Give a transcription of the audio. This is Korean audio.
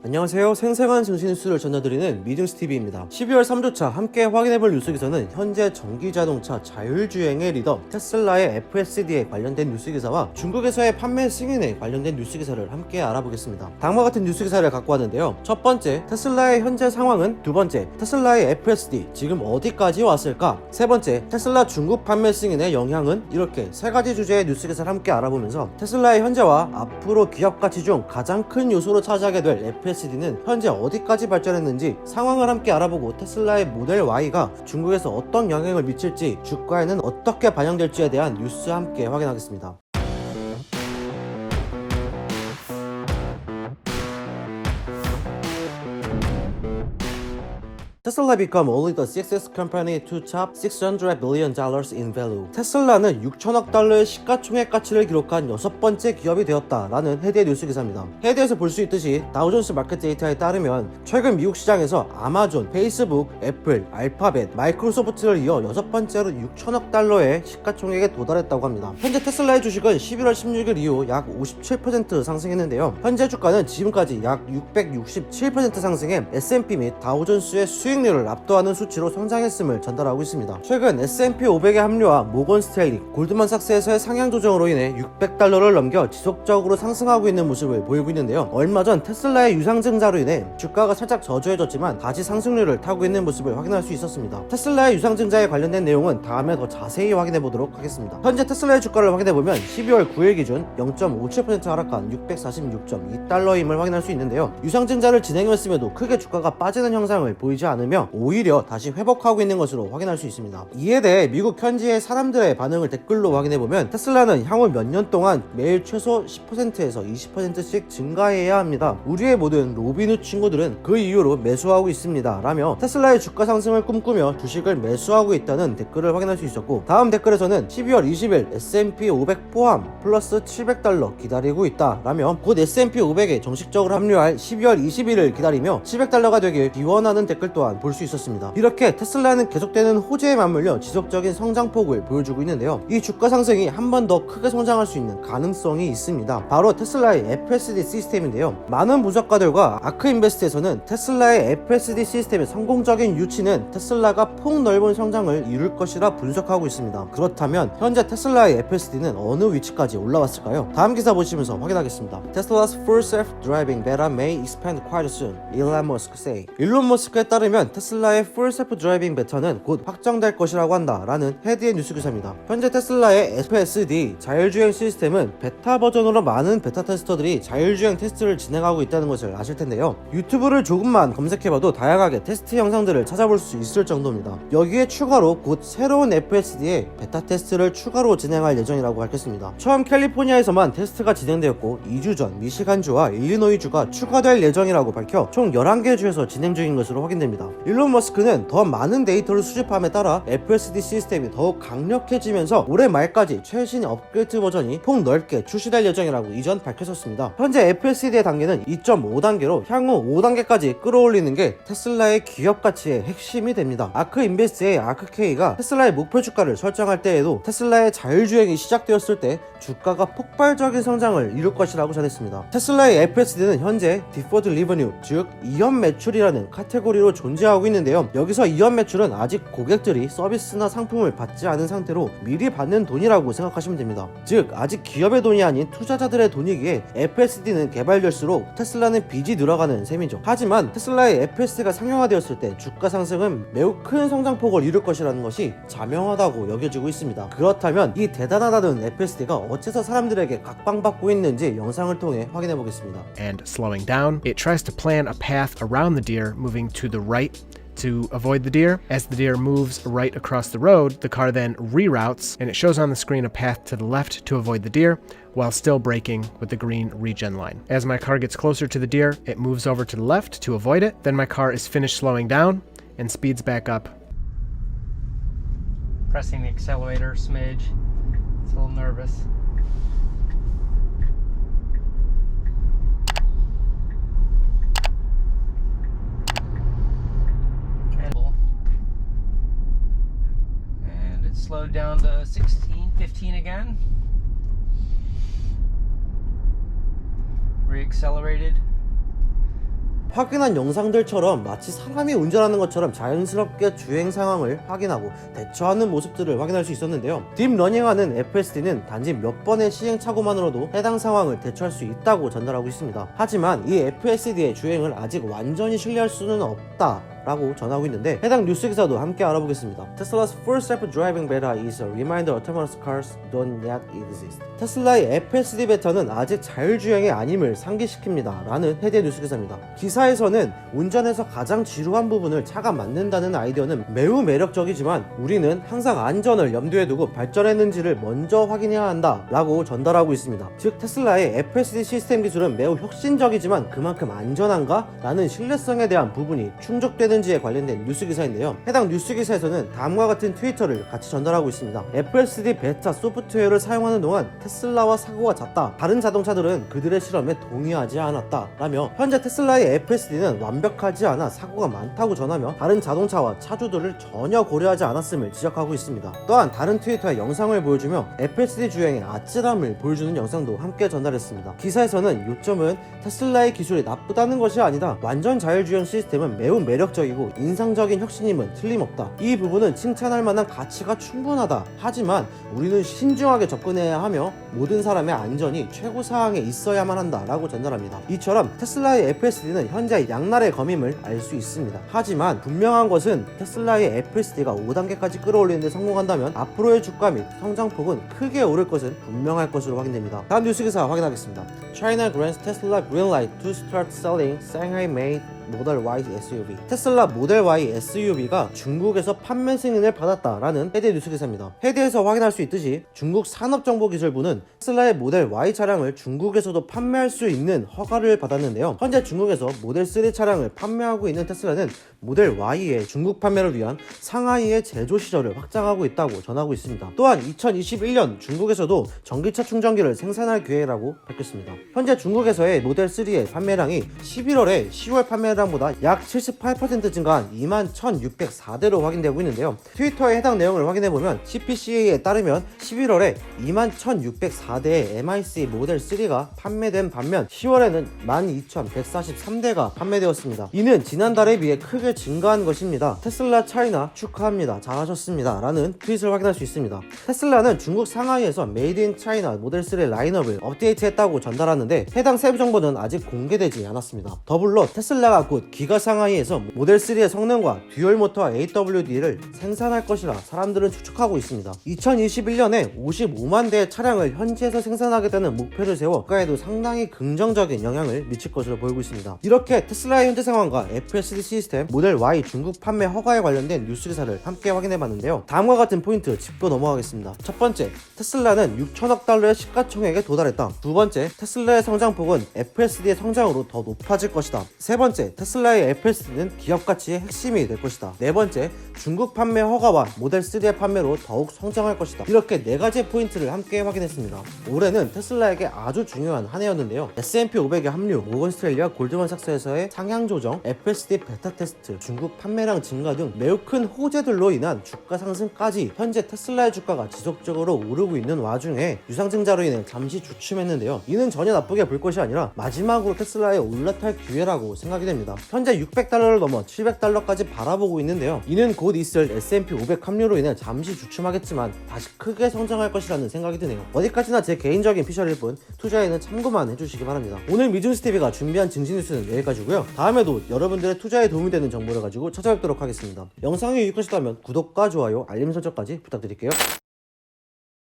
안녕하세요. 생생한 증시 뉴스를 전해드리는 미증스TV입니다. 12월 3주차 함께 확인해볼 뉴스 기사는 현재 전기자동차 자율주행의 리더 테슬라의 FSD에 관련된 뉴스 기사와 중국에서의 판매 승인에 관련된 뉴스 기사를 함께 알아보겠습니다. 다음과 같은 뉴스 기사를 갖고 왔는데요. 첫 번째, 테슬라의 현재 상황은? 두 번째, 테슬라의 FSD 지금 어디까지 왔을까? 세 번째, 테슬라 중국 판매 승인의 영향은? 이렇게 세 가지 주제의 뉴스 기사를 함께 알아보면서 테슬라의 현재와 앞으로 기업 가치 중 가장 큰 요소로 차지하게 될 FSD는 현재 어디까지 발전했는지 상황을 함께 알아보고 테슬라의 모델 Y가 중국에서 어떤 영향을 미칠지 주가에는 어떻게 반영될지에 대한 뉴스 함께 확인하겠습니다. Tesla become only the sixth company to top $600 billion in value. 테슬라는 6천억 달러의 시가총액 가치를 기록한 여섯 번째 기업이 되었다라는 헤드의 뉴스 기사입니다. 헤드에서 볼 수 있듯이 다우존스 마켓 데이터에 따르면 최근 미국 시장에서 아마존, 페이스북, 애플, 알파벳, 마이크로소프트를 이어 여섯 번째로 6천억 달러의 시가총액에 도달했다고 합니다. 현재 테슬라의 주식은 11월 16일 이후 약 57% 상승했는데요. 현재 주가는 지금까지 약 667% 상승해 S&P 및 다우존스의 수익률을 압도하는 수치로 성장했음을 전달하고 있습니다. 최근 S&P 500에 합류한 모건 스탠리, 골드만삭스에서의 상향 조정으로 인해 600달러를 넘겨 지속적으로 상승하고 있는 모습을 보이고 있는데요. 얼마 전 테슬라의 유상증자로 인해 주가가 살짝 저조해졌지만 다시 상승률을 타고 있는 모습을 확인할 수 있었습니다. 테슬라의 유상증자에 관련된 내용은 다음에 더 자세히 확인해 보도록 하겠습니다. 현재 테슬라의 주가를 확인해 보면 12월 9일 기준 0.57% 하락한 646.2달러임을 확인할 수 있는데요. 유상증자를 진행했음에도 크게 주가가 빠지는 형상을 보이지 않으며 오히려 다시 회복하고 있는 것으로 확인할 수 있습니다. 이에 대해 미국 현지의 사람들의 반응을 댓글로 확인해보면 테슬라는 향후 몇 년 동안 매일 최소 10%에서 20%씩 증가해야 합니다. 우리의 모든 로빈후 친구들은 그 이유로 매수하고 있습니다 라며 테슬라의 주가 상승을 꿈꾸며 주식을 매수하고 있다는 댓글을 확인할 수 있었고, 다음 댓글에서는 12월 20일 S&P 500 포함 플러스 700달러 기다리고 있다 라며 곧 S&P 500에 정식적으로 합류할 12월 21일을 기다리며 700달러가 되길 기원하는 댓글 또한 볼 수 있었습니다. 이렇게 테슬라는 계속되는 호재에 맞물려 지속적인 성장폭을 보여주고 있는데요. 이 주가 상승이 한 번 더 크게 성장할 수 있는 가능성이 있습니다. 바로 테슬라의 FSD 시스템인데요. 많은 분석가들과 아크인베스트에서는 테슬라의 FSD 시스템의 성공적인 유치는 테슬라가 폭넓은 성장을 이룰 것이라 분석하고 있습니다. 그렇다면 현재 테슬라의 FSD는 어느 위치까지 올라왔을까요? 다음 기사 보시면서 확인하겠습니다. Tesla's full self-driving beta may expand quite soon. 일론 머스크 say. 일론 머스크에 따르면 테슬라의 풀 셀프 드라이빙 베타는 곧 확정될 것이라고 한다라는 헤드의 뉴스 기사입니다. 현재 테슬라의 FSD 자율주행 시스템은 베타 버전으로 많은 베타 테스터들이 자율주행 테스트를 진행하고 있다는 것을 아실 텐데요. 유튜브를 조금만 검색해봐도 다양하게 테스트 영상들을 찾아볼 수 있을 정도입니다. 여기에 추가로 곧 새로운 FSD에 베타 테스트를 추가로 진행할 예정이라고 밝혔습니다. 처음 캘리포니아에서만 테스트가 진행되었고 2주 전 미시간주와 일리노이주가 추가될 예정이라고 밝혀 총 11개 주에서 진행 중인 것으로 확인됩니다. 일론 머스크는 더 많은 데이터를 수집함에 따라 FSD 시스템이 더욱 강력해지면서 올해 말까지 최신 업그레이드 버전이 폭넓게 출시될 예정이라고 이전 밝혔었습니다. 현재 FSD의 단계는 2.5단계로 향후 5단계까지 끌어올리는 게 테슬라의 기업 가치의 핵심이 됩니다. 아크인베스트의 아크K가 테슬라의 목표 주가를 설정할 때에도 테슬라의 자율주행이 시작되었을 때 주가가 폭발적인 성장을 이룰 것이라고 전했습니다. 테슬라의 FSD는 현재 Deferred Revenue, 즉 이연 매출이라는 카테고리로 존재하고 있는데요. 여기서 이연 매출은 아직 고객들이 서비스나 상품을 받지 않은 상태로 미리 받는 돈이라고 생각하시면 됩니다. 즉 아직 기업의 돈이 아닌 투자자들의 돈이기에 FSD는 개발될수록 테슬라는 빚이 늘어가는 셈이죠. 하지만 테슬라의 FSD가 상용화되었을 때 주가 상승은 매우 큰 성장폭을 이룰 것이라는 것이 자명하다고 여겨지고 있습니다. 그렇다면 이 대단하다는 FSD가 어째서 사람들에게 각광받고 있는지 영상을 통해 확인해 보겠습니다. And slowing down, it tries to plan a path around the deer, moving to the right to avoid the deer. As the deer moves right across the road, the car then reroutes, and it shows on the screen a path to the left to avoid the deer, while still braking with the green regen line. As my car gets closer to the deer, it moves over to the left to avoid it, then my car is finished slowing down and speeds back up. Pressing the accelerator a smidge. It's a little nervous. And it slowed down to 16, 15 again. Reaccelerated. 확인한 영상들처럼 마치 사람이 운전하는 것처럼 자연스럽게 주행 상황을 확인하고 대처하는 모습들을 확인할 수 있었는데요. 딥러닝하는 FSD는 단지 몇 번의 시행착오만으로도 해당 상황을 대처할 수 있다고 전달하고 있습니다. 하지만 이 FSD의 주행을 아직 완전히 신뢰할 수는 없다 라고 전하고 있는데, 해당 뉴스 기사도 함께 알아보겠습니다. Tesla's first self driving beta is a reminder autonomous cars don't yet exist. 테슬라의 FSD 베타는 아직 자율주행의 아님을 상기시킵니다 라는 헤드의 뉴스 기사입니다. 기사에서는 운전에서 가장 지루한 부분을 차가 맡는다는 아이디어는 매우 매력적이지만 우리는 항상 안전을 염두에 두고 발전했는지를 먼저 확인해야 한다 라고 전달하고 있습니다. 즉 테슬라의 FSD 시스템 기술은 매우 혁신적이지만 그만큼 안전한가? 라는 신뢰성에 대한 부분이 충족되는지에 관련된 뉴스 기사인데요. 해당 뉴스 기사에서는 다음과 같은 트위터를 같이 전달하고 있습니다. FSD 베타 소프트웨어를 사용하는 동안 테슬라와 사고가 잦다. 다른 자동차들은 그들의 실험에 동의하지 않았다 라며, 현재 테슬라의 FSD는 완벽하지 않아 사고가 많다고 전하며 다른 자동차와 차주들을 전혀 고려하지 않았음을 지적하고 있습니다. 또한 다른 트위터에 영상을 보여주며 FSD 주행의 아찔함을 보여주는 영상도 함께 전달했습니다. 기사에서는 요점은 테슬라의 기술이 나쁘다는 것이 아니다. 완전 자율주행 시스템은 매우 매력적이고 인상적인 혁신임은 틀림없다. 이 부분은 칭찬할 만한 가치가 충분하다. 하지만 우리는 신중하게 접근해야 하며 모든 사람의 안전이 최고 사항에 있어야만 한다 라고 전달합니다. 이처럼 테슬라의 FSD는 현재 양날의 검임을 알 수 있습니다. 하지만 분명한 것은 테슬라의 FSD가 5단계까지 끌어올리는 데 성공한다면 앞으로의 주가 및 성장폭은 크게 오를 것은 분명할 것으로 확인됩니다. 다음 뉴스 기사 확인하겠습니다. China grants Tesla green light to start selling Shanghai-made 모델 Y SUV. 테슬라 모델 Y SUV가 중국에서 판매 승인을 받았다라는 헤드 뉴스 기사입니다. 헤드에서 확인할 수 있듯이 중국 산업정보기술부는 테슬라의 모델 Y 차량을 중국에서도 판매할 수 있는 허가를 받았는데요. 현재 중국에서 모델 3 차량을 판매하고 있는 테슬라는 모델 Y의 중국 판매를 위한 상하이의 제조 시설을 확장하고 있다고 전하고 있습니다. 또한 2021년 중국에서도 전기차 충전기를 생산할 계획이라고 밝혔습니다. 현재 중국에서의 모델 3의 판매량이 11월에 10월 판매량보다 약 78% 증가한 21,604대로 확인되고 있는데요. 트위터에 해당 내용을 확인해보면 CPCA에 따르면 11월에 21,604대의 MIC 모델 3가 판매된 반면 10월에는 12,143대가 판매되었습니다. 이는 지난달에 비해 크게 증가한 것입니다. 테슬라 차이나 축하합니다. 잘하셨습니다. 라는 트윗을 확인할 수 있습니다. 테슬라는 중국 상하이에서 메이드 인 차이나 모델 3 라인업을 업데이트했다고 전달하는데 해당 세부 정보는 아직 공개되지 않았습니다. 더불어 테슬라가 곧 기가 상하이에서 모델 3의 성능과 듀얼 모터와 AWD를 생산할 것이라 사람들은 추측하고 있습니다. 2021년에 55만 대의 차량을 현지에서 생산하겠다는 목표를 세워 국가에도 상당히 긍정적인 영향을 미칠 것으로 보이고 있습니다. 이렇게 테슬라의 현재 상황과 FSD 시스템, 모델 Y 중국 판매 허가에 관련된 뉴스 기사를 함께 확인해봤는데요. 다음과 같은 포인트 짚고 넘어가겠습니다. 첫 번째, 테슬라는 6천억 달러의 시가총액에 도달했다. 두 번째, 테슬라의 성장폭은 FSD의 성장으로 더 높아질 것이다. 세 번째, 테슬라의 FSD는 기업 가치의 핵심이 될 것이다. 네 번째, 중국 판매 허가와 모델 3의 판매로 더욱 성장할 것이다. 이렇게 네 가지의 포인트를 함께 확인했습니다. 올해는 테슬라에게 아주 중요한 한 해였는데요. S&P 500에 합류, 모건스트레일리아 골드만삭스에서의 상향 조정, FSD 베타 테스트, 중국 판매량 증가 등 매우 큰 호재들로 인한 주가 상승까지 현재 테슬라의 주가가 지속적으로 오르고 있는 와중에 유상증자로 인해 잠시 주춤했는데요. 이는 전혀 나쁘게 볼 것이 아니라 마지막으로 테슬라에 올라탈 기회라고 생각이 됩니다. 현재 600달러를 넘어 700달러까지 바라보고 있는데요. 이는 곧 있을 S&P 500 합류로 인해 잠시 주춤하겠지만 다시 크게 성장할 것이라는 생각이 드네요. 어디까지나 제 개인적인 피셜일 뿐 투자에는 참고만 해주시기 바랍니다. 오늘 미준스TV가 준비한 증시 뉴스는 여기까지고요. 다음에도 여러분들의 투자에 도움이 되는 정보를 가지고 찾아뵙도록 하겠습니다. 영상이 유익하셨다면 구독과 좋아요, 알림 설정까지 부탁드릴게요.